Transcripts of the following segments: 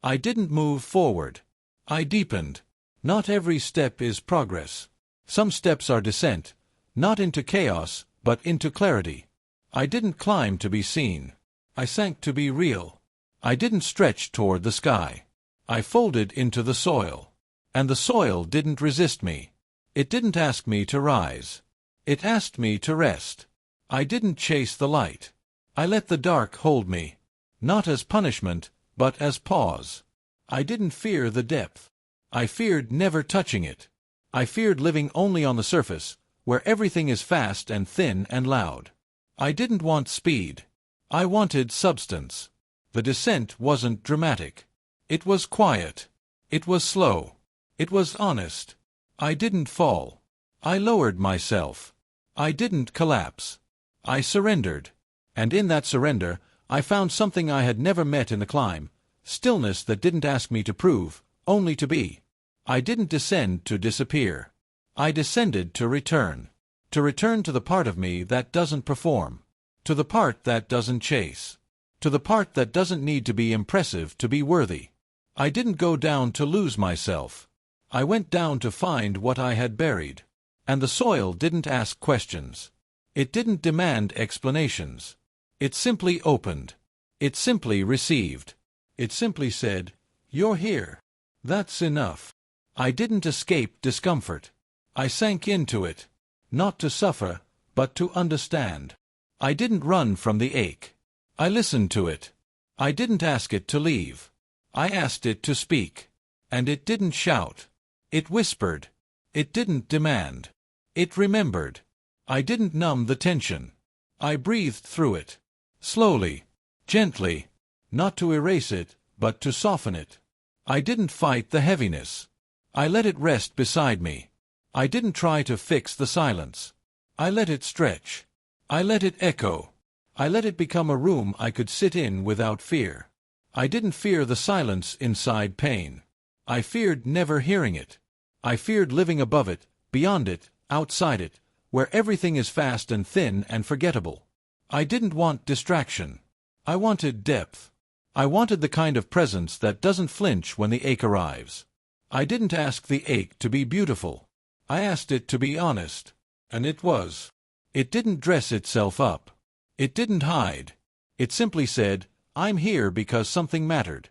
I didn't move forward. I deepened. Not every step is progress. Some steps are descent, not into chaos, but into clarity. I didn't climb to be seen. I sank to be real. I didn't stretch toward the sky. I folded into the soil. And the soil didn't resist me. It didn't ask me to rise. It asked me to rest. I didn't chase the light. I let the dark hold me. Not as punishment, but as pause. I didn't fear the depth. I feared never touching it. I feared living only on the surface, where everything is fast and thin and loud. I didn't want speed. I wanted substance. The descent wasn't dramatic. It was quiet. It was slow. It was honest. I didn't fall. I lowered myself. I didn't collapse. I surrendered. And in that surrender, I found something I had never met in the climb, stillness that didn't ask me to prove, only to be. I didn't descend to disappear. I descended to return to the part of me that doesn't perform, to the part that doesn't chase, to the part that doesn't need to be impressive to be worthy. I didn't go down to lose myself. I went down to find what I had buried. And the soil didn't ask questions. It didn't demand explanations. It simply opened. It simply received. It simply said, "You're here. That's enough." I didn't escape discomfort. I sank into it, not to suffer, but to understand. I didn't run from the ache. I listened to it. I didn't ask it to leave. I asked it to speak. And it didn't shout. It whispered. It didn't demand. It remembered. I didn't numb the tension. I breathed through it. Slowly. Gently. Not to erase it, but to soften it. I didn't fight the heaviness. I let it rest beside me. I didn't try to fix the silence. I let it stretch. I let it echo. I let it become a room I could sit in without fear. I didn't fear the silence inside pain. I feared never hearing it. I feared living above it, beyond it, outside it, where everything is fast and thin and forgettable. I didn't want distraction. I wanted depth. I wanted the kind of presence that doesn't flinch when the ache arrives. I didn't ask the ache to be beautiful. I asked it to be honest. And it was. It didn't dress itself up. It didn't hide. It simply said, "I'm here because something mattered."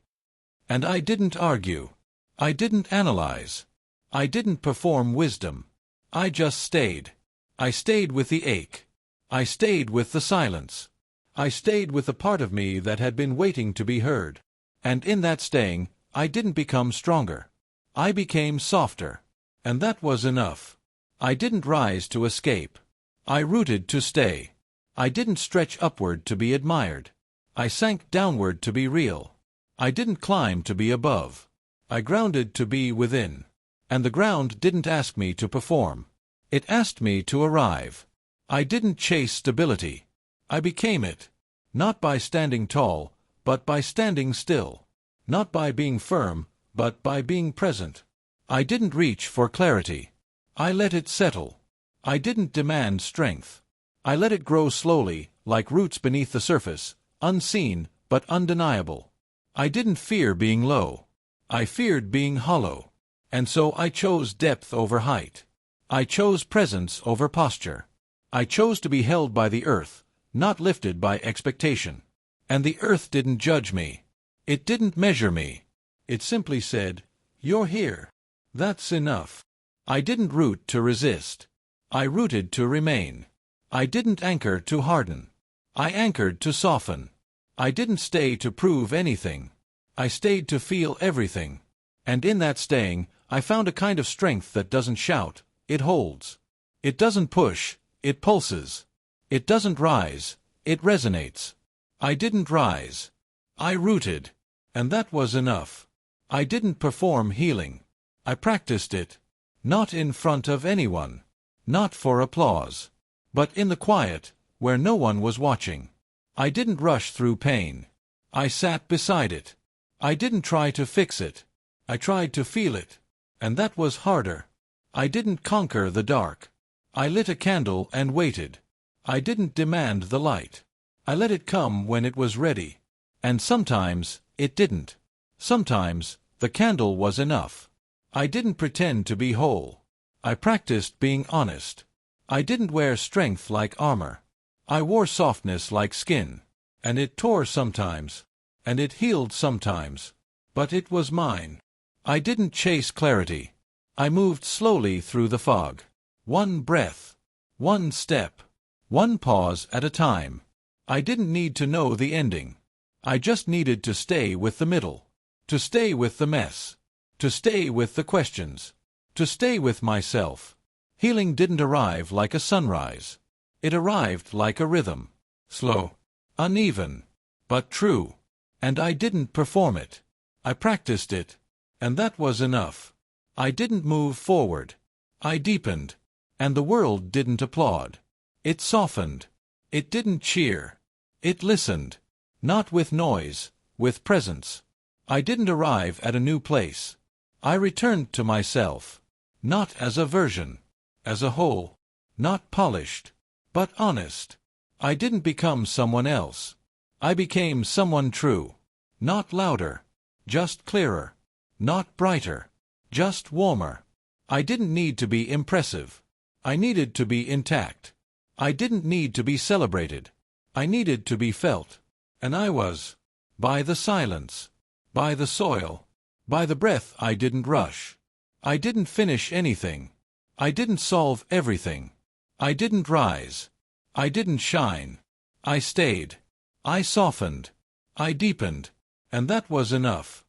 And I didn't argue. I didn't analyze. I didn't perform wisdom. I just stayed. I stayed with the ache. I stayed with the silence. I stayed with the part of me that had been waiting to be heard. And in that staying, I didn't become stronger. I became softer. And that was enough. I didn't rise to escape. I rooted to stay. I didn't stretch upward to be admired. I sank downward to be real. I didn't climb to be above. I grounded to be within. And the ground didn't ask me to perform. It asked me to arrive. I didn't chase stability. I became it. Not by standing tall, but by standing still. Not by being firm, but by being present. I didn't reach for clarity. I let it settle. I didn't demand strength. I let it grow slowly, like roots beneath the surface, unseen but undeniable. I didn't fear being low. I feared being hollow. And so I chose depth over height. I chose presence over posture. I chose to be held by the earth, not lifted by expectation. And the earth didn't judge me. It didn't measure me. It simply said, "You're here. That's enough." I didn't root to resist. I rooted to remain. I didn't anchor to harden. I anchored to soften. I didn't stay to prove anything. I stayed to feel everything. And in that staying, I found a kind of strength that doesn't shout, it holds. It doesn't push, it pulses. It doesn't rise, it resonates. I didn't rise. I rooted. And that was enough. I didn't perform healing. I practiced it. Not in front of anyone. Not for applause. But in the quiet, where no one was watching. I didn't rush through pain. I sat beside it. I didn't try to fix it. I tried to feel it. And that was harder. I didn't conquer the dark. I lit a candle and waited. I didn't demand the light. I let it come when it was ready. And sometimes, it didn't. Sometimes, the candle was enough. I didn't pretend to be whole. I practiced being honest. I didn't wear strength like armor. I wore softness like skin. And it tore sometimes. And it healed sometimes. But it was mine. I didn't chase clarity. I moved slowly through the fog. One breath. One step. One pause at a time. I didn't need to know the ending. I just needed to stay with the middle. To stay with the mess. To stay with the questions. To stay with myself. Healing didn't arrive like a sunrise. It arrived like a rhythm. Slow. Uneven. But true. And I didn't perform it. I practiced it. And that was enough. I didn't move forward. I deepened. And the world didn't applaud. It softened. It didn't cheer. It listened. Not with noise, with presence. I didn't arrive at a new place. I returned to myself. Not as a version. As a whole. Not polished. But honest. I didn't become someone else. I became someone true. Not louder. Just clearer. Not brighter. Just warmer. I didn't need to be impressive. I needed to be intact. I didn't need to be celebrated. I needed to be felt. And I was. By the silence. By the soil. By the breath I didn't rush. I didn't finish anything. I didn't solve everything. I didn't rise. I didn't shine. I stayed. I softened. I deepened. And that was enough.